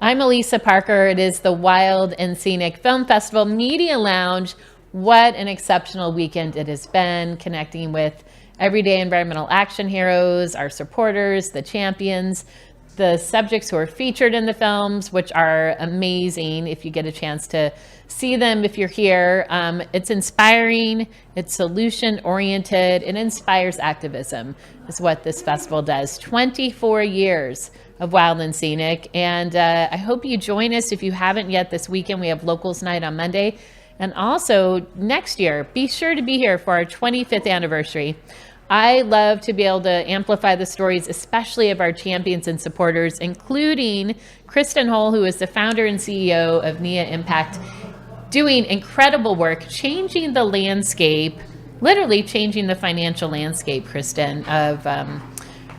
I'm Elisa Parker. It is the Wild and Scenic Film Festival Media Lounge. What an exceptional weekend it has been, connecting with everyday environmental action heroes, our supporters, the champions, the subjects who are featured in the films, which are amazing if you get a chance to see them if you're here. It's inspiring, it's solution-oriented, it inspires activism is what this festival does. 24 years of Wild and Scenic, and I hope you join us if you haven't yet this weekend. We have Locals Night on Monday, and also next year, be sure to be here for our 25th anniversary. I love to be able to amplify the stories, especially of our champions and supporters, including Kristin, who is the founder and CEO of NIA Impact, doing incredible work, changing the landscape, literally changing the financial landscape, Kristin,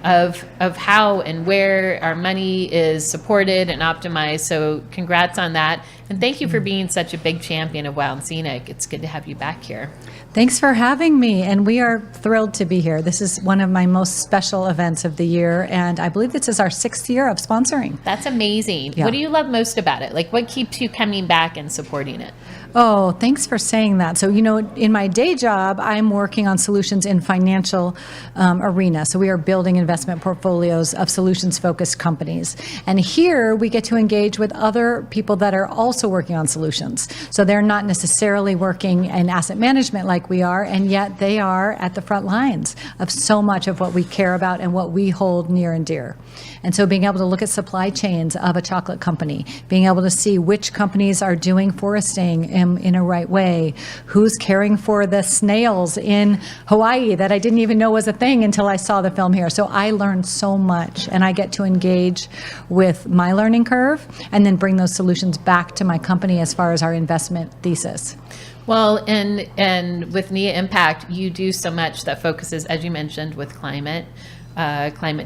of how and where our money is supported and optimized. So congrats on that. And thank you for being such a big champion of Wild and Scenic. It's good to have you back here. Thanks for having me, and we are thrilled to be here. This is one of my most special events of the year, and I believe this is our 6th year of sponsoring. That's amazing. Yeah. What do you love most about it? Like, what keeps you coming back and supporting it? Oh, thanks for saying that. So, in my day job, I'm working on solutions in financial arena. So we are building investment portfolios of solutions-focused companies. And here we get to engage with other people that are also working on solutions. So they're not necessarily working in asset management like we are, and yet they are at the front lines of so much of what we care about and what we hold near and dear. And so being able to look at supply chains of a chocolate company, being able to see which companies are doing foresting in a right way, who's caring for the snails in Hawaii that I didn't even know was a thing until I saw the film here. So I learned so much, and I get to engage with my learning curve and then bring those solutions back to my company as far as our investment thesis. Well, and with NIA Impact, you do so much that focuses, as you mentioned, with climate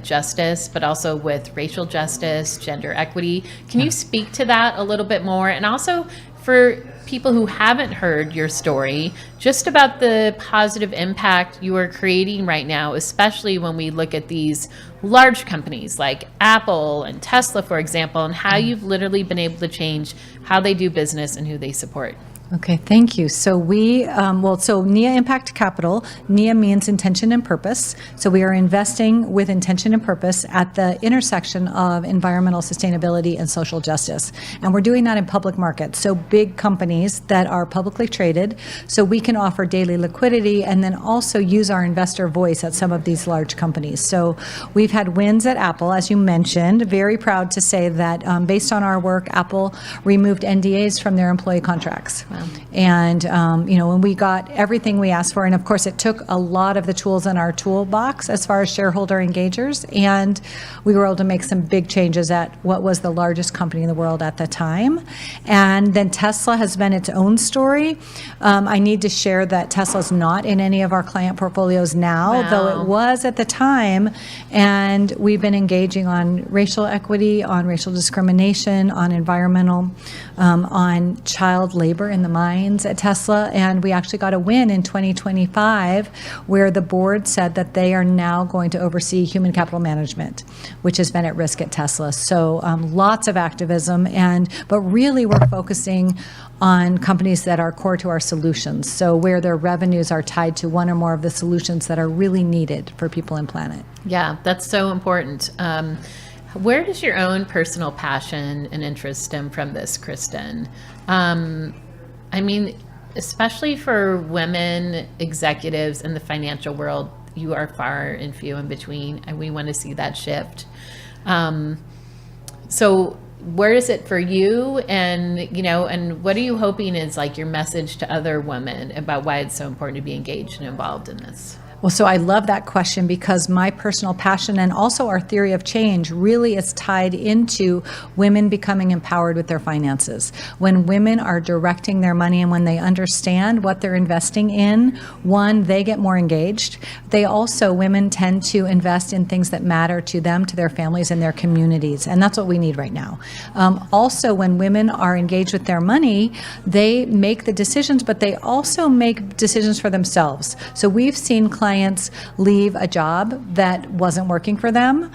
justice, but also with racial justice, gender equity. Can you speak to that a little bit more? And also for people who haven't heard your story, just about the positive impact you are creating right now, especially when we look at these large companies like Apple and Tesla, for example, and how you've literally been able to change how they do business and who they support. Okay, thank you. So so NIA Impact Capital, NIA means intention and purpose. So we are investing with intention and purpose at the intersection of environmental sustainability and social justice. And we're doing that in public markets. So big companies that are publicly traded, so we can offer daily liquidity and then also use our investor voice at some of these large companies. So we've had wins at Apple, as you mentioned. Very proud to say that based on our work, Apple removed NDAs from their employee contracts. Wow. And, when we got everything we asked for, and of course it took a lot of the tools in our toolbox as far as shareholder engagers, and we were able to make some big changes at what was the largest company in the world at the time. And then Tesla has been its own story. I need to share that Tesla's not in any of our client portfolios now, Wow. though it was at the time. And we've been engaging on racial equity, on racial discrimination, on environmental, on child labor in the mines at Tesla, and we actually got a win in 2025 where the board said that they are now going to oversee human capital management, which has been at risk at Tesla. So lots of activism, but really we're focusing on companies that are core to our solutions, so where their revenues are tied to one or more of the solutions that are really needed for people and planet. Yeah, that's so important. Where does your own personal passion and interest stem from this, Kristin? I mean, especially for women executives in the financial world, you are far and few in between, and we want to see that shift. So where is it for you? And what are you hoping is like your message to other women about why it's so important to be engaged and involved in this? Well, so I love that question because my personal passion and also our theory of change really is tied into women becoming empowered with their finances. When women are directing their money and when they understand what they're investing in, one, they get more engaged. Women tend to invest in things that matter to them, to their families, and their communities. And that's what we need right now. Also, when women are engaged with their money, they make the decisions, but they also make decisions for themselves. So we've seen clients clients leave a job that wasn't working for them.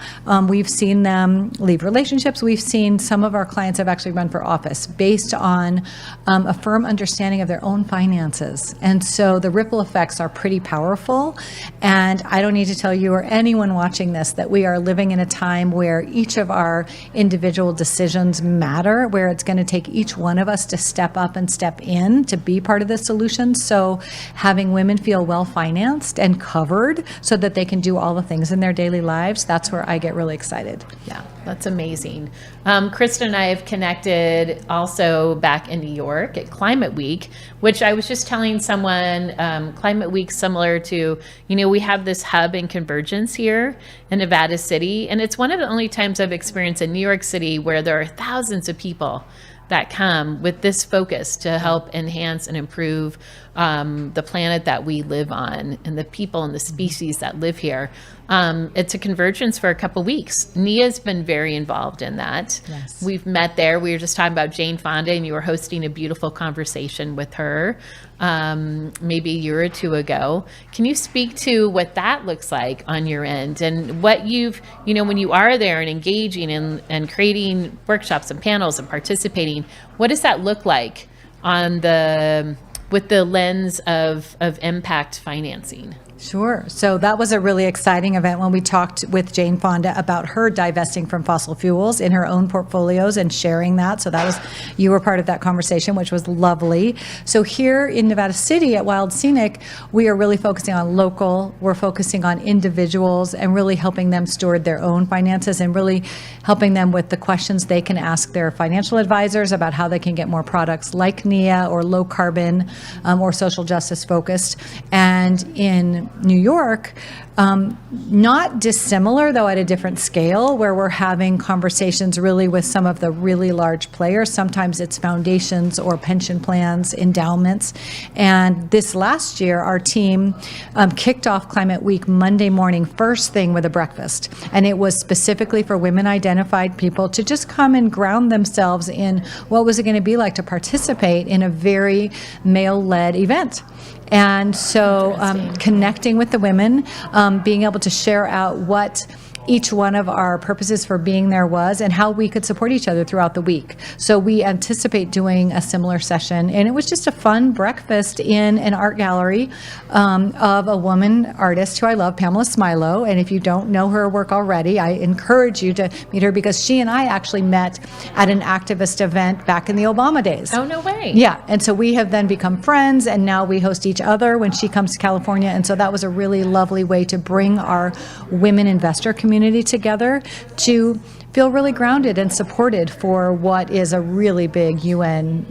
We've seen them leave relationships. We've seen some of our clients have actually run for office based on a firm understanding of their own finances. And so the ripple effects are pretty powerful. And I don't need to tell you or anyone watching this that we are living in a time where each of our individual decisions matter, where it's going to take each one of us to step up and step in to be part of the solution. So having women feel well financed and covered so that they can do all the things in their daily lives, that's where I get really excited. Yeah, that's amazing. Kristin and I have connected also back in New York at Climate Week, which I was just telling someone, Climate Week similar to, we have this hub and convergence here in Nevada City. And it's one of the only times I've experienced in New York City where there are thousands of people that come with this focus to help enhance and improve the planet that we live on and the people and the species that live here. It's a convergence for a couple weeks. Nia's been very involved in that. Yes. We've met there. We were just talking about Jane Fonda, and you were hosting a beautiful conversation with her maybe a year or two ago. Can you speak to what that looks like on your end and what you've, when you are there and engaging and creating workshops and panels and participating, what does that look like with the lens of impact financing? Sure. So that was a really exciting event when we talked with Jane Fonda about her divesting from fossil fuels in her own portfolios and sharing that. So you were part of that conversation, which was lovely. So here in Nevada City at Wild Scenic, we are really focusing on local, we're focusing on individuals and really helping them steward their own finances and really helping them with the questions they can ask their financial advisors about how they can get more products like NIA or low carbon or social justice focused. And in New York, not dissimilar, though at a different scale, where we're having conversations really with some of the really large players. Sometimes it's foundations or pension plans, endowments. And this last year, our team kicked off Climate Week Monday morning, first thing with a breakfast. And it was specifically for women-identified people to just come and ground themselves in what was it going to be like to participate in a very male-led event. And so connecting with the women, being able to share out what each one of our purposes for being there was and how we could support each other throughout the week. So we anticipate doing a similar session. And it was just a fun breakfast in an art gallery of a woman artist who I love, Pamela Smilo. And if you don't know her work already, I encourage you to meet her because she and I actually met at an activist event back in the Obama days. Oh, no way. Yeah. And so we have then become friends, and now we host each other when she comes to California. And so that was a really lovely way to bring our women investor community together to feel really grounded and supported for what is a really big UN,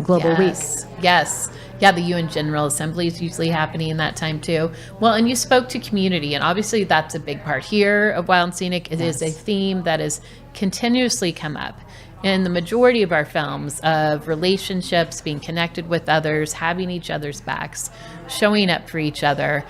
global week. Yes. Yeah, the UN General Assembly is usually happening in that time too. Well, and you spoke to community, and obviously that's a big part here of Wild and Scenic. It is a theme that has continuously come up in the majority of our films of relationships, being connected with others, having each other's backs, showing up for each other.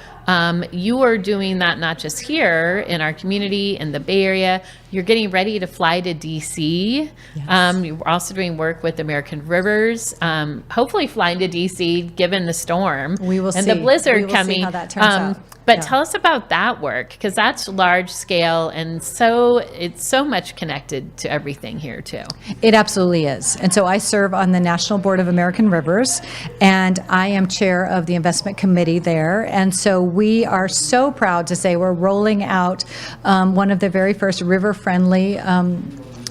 You are doing that not just here in our community in the Bay Area. You're getting ready to fly to DC. Yes. You're also doing work with American Rivers. Hopefully flying to DC given the storm. We will and see. the blizzard we will coming. See how that turns out. But tell us about that work, because that's large scale, and so it's so much connected to everything here too. It absolutely is. And so I serve on the National Board of American Rivers, and I am chair of the investment committee there. And so we are so proud to say we're rolling out one of the very first river-friendly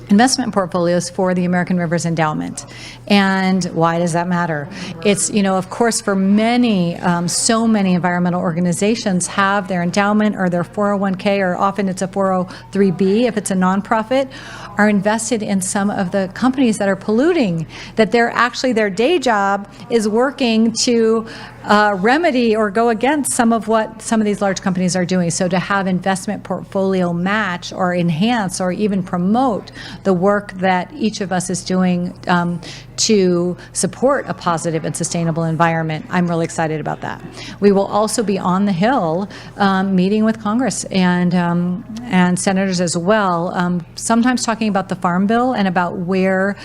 investment portfolios for the American Rivers Endowment. And why does that matter? It's, of course, for many, so many environmental organizations have their endowment or their 401k, or often it's a 403b if it's a nonprofit, are invested in some of the companies that are polluting, that they're actually, their day job is working to remedy or go against some of what some of these large companies are doing. So to have investment portfolio match or enhance or even promote the work that each of us is doing to support a positive and sustainable environment, I'm really excited about that. We will also be on the Hill meeting with Congress and senators as well, sometimes talking about the Farm Bill and about where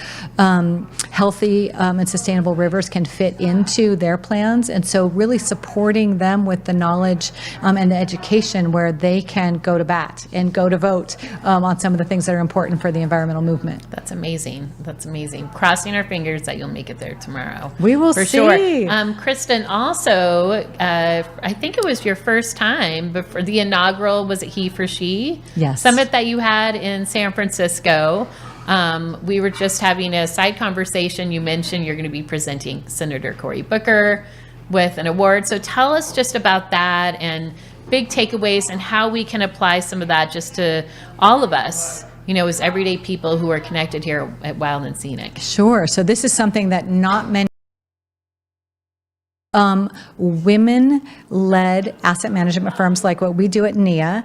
healthy and sustainable rivers can fit into their plans. And so really supporting them with the knowledge and the education where they can go to bat and go to vote on some of the things that are important for the environmental movement. That's amazing. That's amazing. Crossing our fingers that you'll make it there tomorrow. We will for see. Sure. Kristin, also, I think it was your first time, but for the inaugural, was it He for She? Yes. Summit that you had in San Francisco. We were just having a side conversation. You mentioned you're going to be presenting Senator Cory Booker with an award. So tell us just about that and big takeaways and how we can apply some of that just to all of us, as everyday people who are connected here at Wild and Scenic. Sure. So this is something that not many women-led asset management firms like what we do at NIA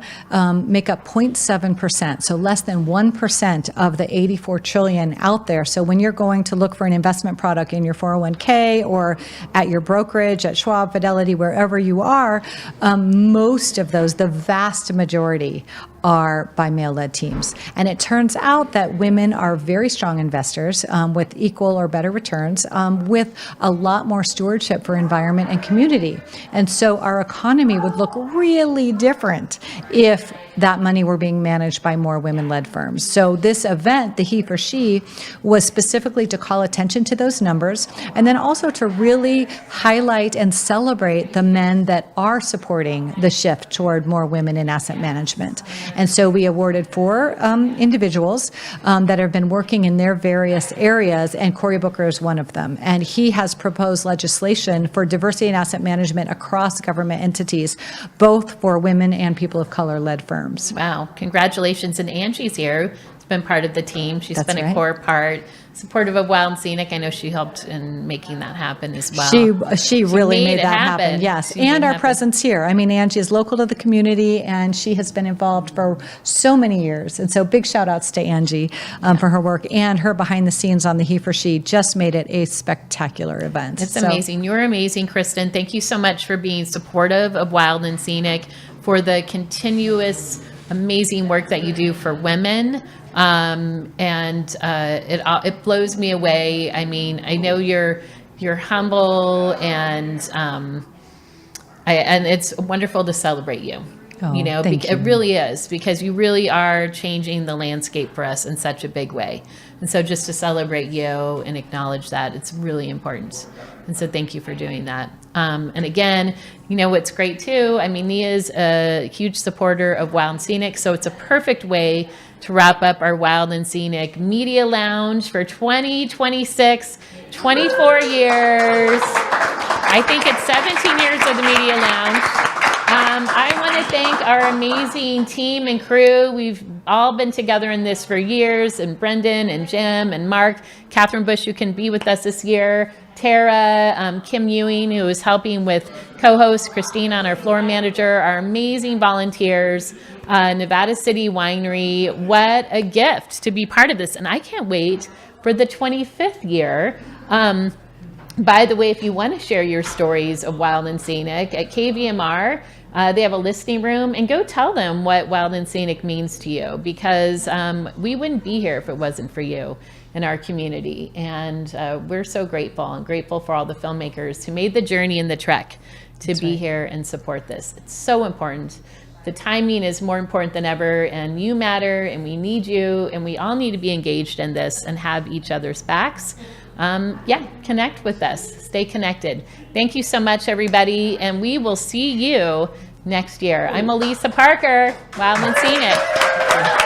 make up 0.7%, so less than 1% of the 84 trillion out there. So when you're going to look for an investment product in your 401k or at your brokerage, at Schwab, Fidelity, wherever you are, most of those, the vast majority, are by male-led teams. And it turns out that women are very strong investors with equal or better returns, with a lot more stewardship for environment and community. And so our economy would look really different if that money were being managed by more women-led firms. So this event, the He for She, was specifically to call attention to those numbers and then also to really highlight and celebrate the men that are supporting the shift toward more women in asset management. And so we awarded 4 individuals that have been working in their various areas, and Cory Booker is one of them. And he has proposed legislation for diversity in asset management across government entities, both for women and people of color-led firms. Wow. Congratulations. And Angie's here. She's been part of the team. She's That's been a right. core part, supportive of Wild and Scenic. I know she helped in making that happen as well. She really made it that happen. Yes. She made And it our happen. presence here. I mean, Angie is local to the community and she has been involved for so many years. And so big shout outs to Angie for her work, and her behind the scenes on the He for She just made it a spectacular event. It's amazing. You're amazing, Kristin. Thank you so much for being supportive of Wild and Scenic, for the continuous amazing work that you do for women. It blows me away. I mean, I know you're humble and it's wonderful to celebrate you. Oh, It thank you. really is, because you really are changing the landscape for us in such a big way. And so just to celebrate you and acknowledge that, it's really important. And so thank you for doing that. And again, what's great too, I mean, Nia is a huge supporter of Wild and Scenic, so it's a perfect way to wrap up our Wild and Scenic Media Lounge for 2026, 24 years. I think it's 17 years of the Media Lounge. I want to thank our amazing team and crew. We've all been together in this for years, and Brendan and Jim and Mark, Catherine Bush, who can be with us this year, Tara, Kim Ewing, who is helping with co-host, Christine on our floor manager, our amazing volunteers, Nevada City Winery. What a gift to be part of this. And I can't wait for the 25th year. By the way, if you want to share your stories of Wild and Scenic at KVMR, they have a listening room, and go tell them what Wild and Scenic means to you, because we wouldn't be here if it wasn't for you in our community. And we're so grateful, and grateful for all the filmmakers who made the journey and the trek to be here and support this. It's so important. The timing is more important than ever, and you matter, and we need you, and we all need to be engaged in this and have each other's backs. Connect with us. Stay connected. Thank you so much, everybody, and we will see you next year. I'm Elisa Parker, Wild and Scenic.